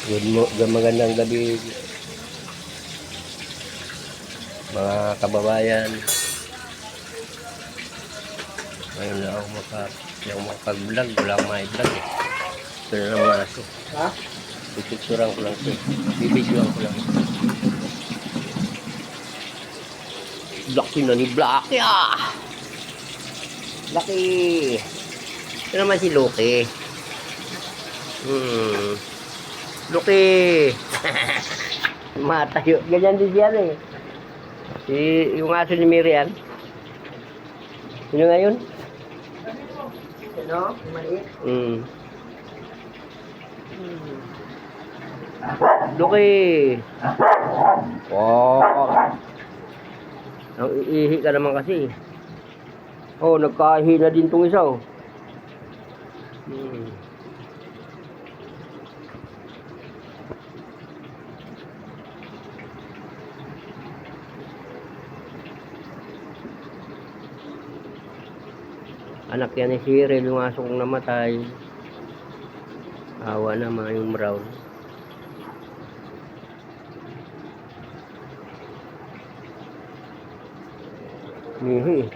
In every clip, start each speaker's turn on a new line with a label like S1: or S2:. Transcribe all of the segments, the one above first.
S1: Magandang gabi mga kababayan. Ngayon na ako makapag-vlog. Wala akong ma-vlog eh. Ito na naman aso.
S2: Ha?
S1: Pipicturan ko lang ito. Bibidyoan ko lang. Laki na ni Blacky ah! Laki! Ito naman si Loki. Loki! Matayo. Ganyan din yan eh. Yung aso ni Miriam. Sino ngayon?
S2: Ano? Maliit?
S1: Loki! Wow! Ang iihi ka naman kasi. Oh, nagkahi na din tong isa oh. Anak yan ni Cyril, yung aso kong namatay. Awa naman yung brown. Mihi.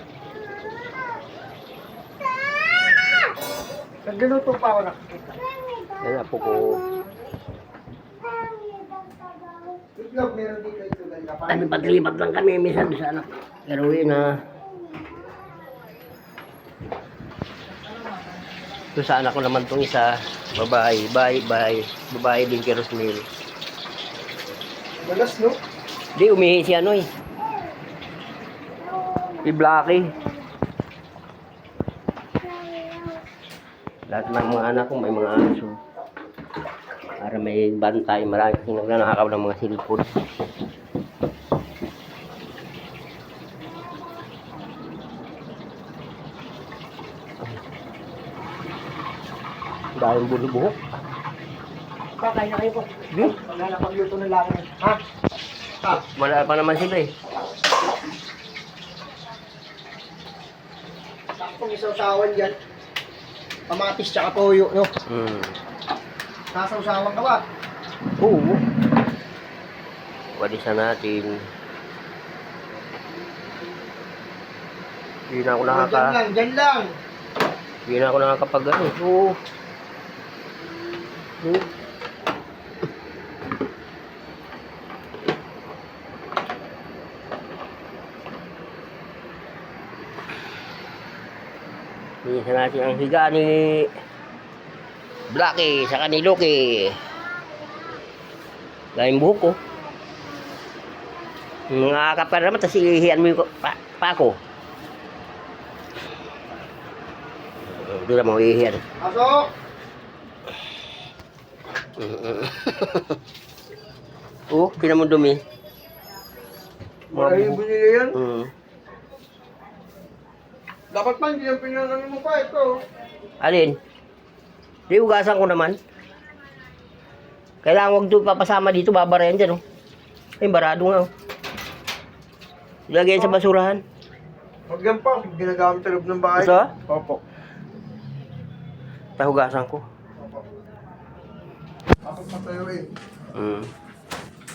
S2: Nagluluto pa ako nakikita.
S1: Yan po ko.
S2: Itlog, meron dito itlog.
S1: Lipat-lipat lang kami minsan sa anak. Pero yun na. Ito sa anak ko naman itong isa. Babae. Babae din kay Rosmil.
S2: Malas, no?
S1: Di, umihi si ano eh. Si Blacky. Lahat ng mga anak ko may mga aso. Para may bantay. Marami kasi nagnanakaw ng mga silpon. Dahil bulubuhok.
S2: Kakain na kayo po.
S1: Di?
S2: Wala na pagluto ng langit. Ha? Ha?
S1: Wala pa naman sila eh.
S2: Saktong isawsawan dyan. Kamatis tsaka toyo, no? Nasawsawan ka ba?
S1: Oo. Walisan natin. Hindi na ako
S2: Dyan lang.
S1: Hindi na ako nakakapag ano. Oo. Minsan natin ang higa ni Blacky saka ni Loki. Lain buhok ko. Ngakap ka naman, tapos ihihan mo yung pako. Doon na mo ihihan.
S2: Pasok!
S1: Oh, tinan mo dumi.
S2: Wala yung binili yan. Dapat pa, hindi yung pinanangin mo pa ito.
S1: Alin? Di ugasan ko naman. Kailangan wag ito papasama dito, babara yan dyan oh. Ay, barado nga oh. Ilagay yan sa basurahan.
S2: Huwag yan pa, ginagamit sa loob ng bahay.
S1: Ito?
S2: Opo.
S1: Tahugasan ko.
S2: Opo. Dapat matayo eh.
S1: Mm.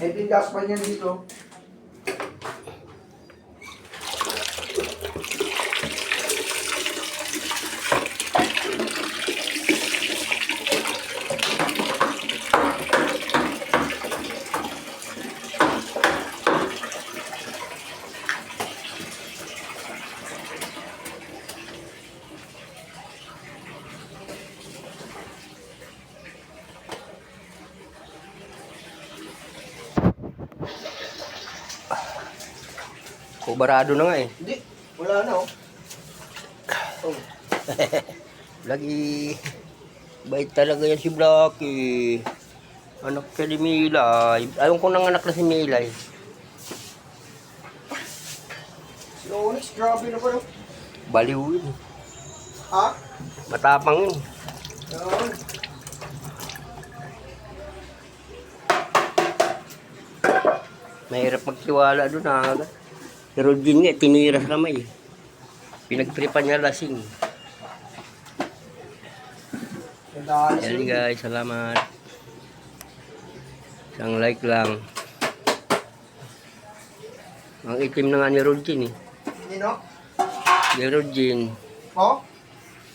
S2: Eh, tindas pa niyan dito.
S1: Barado na nga eh.
S2: Hindi, wala na oh. Oh.
S1: Lagi bait talaga yan si Blacky. Anak siya ni Milay. Ayaw ko nang anak na si Milay.
S2: Si Onyx, grabe na ba no?
S1: Baliw yun.
S2: Ha?
S1: Matapang yun.
S2: Yan.
S1: Mahirap magtiwala doon agad. Pero din nga, tinira sa kamay. Pinagtripan niya lasing. Yan guys, salamat. Isang like lang. Ang itim na nga ni Rodjin eh.
S2: Nino?
S1: Ni Rodjin.
S2: Oh?